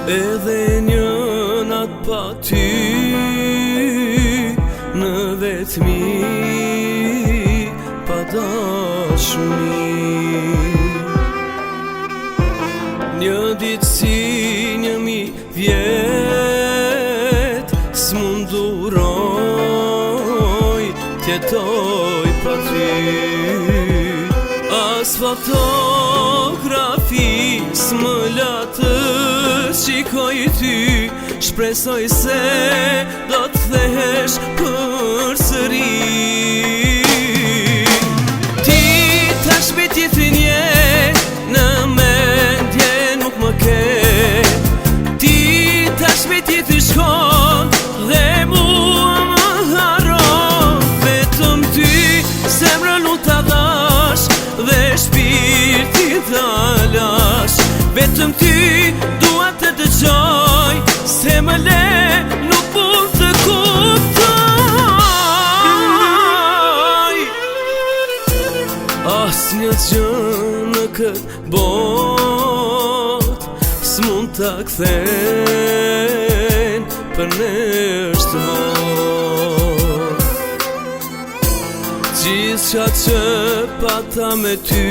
Edhe një natë pa ty në vetmi, pa dashuri, një ditë si 1000 vjet s'munduroj t'jetoj pa ty. As fotografi s'më la të shikoj ty, shpresoj se do t'thehesh përsëri. Ti tash me tjetrin je, në mendje nuk më ke. Ti tash me tjetrin shkon dhe mua më haron. Vetëm ty zemrën nuk t'a dhash dhe shpirtin t'a lash. Vetëm ty dua të dëgjoj, se më le nuk mund të kuptoj. Asnjë gjë në këtë botë s'mund t'a kthen për neshtë mot. Gjithçka që pata me ty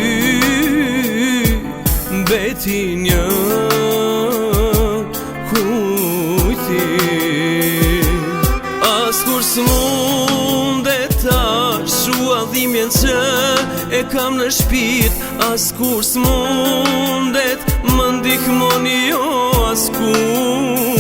mbeti një kujtim. Askur s'mundet ta shuadhimjen që e kam në shpirt. Askur s'mundet më ndihmoni jo askur.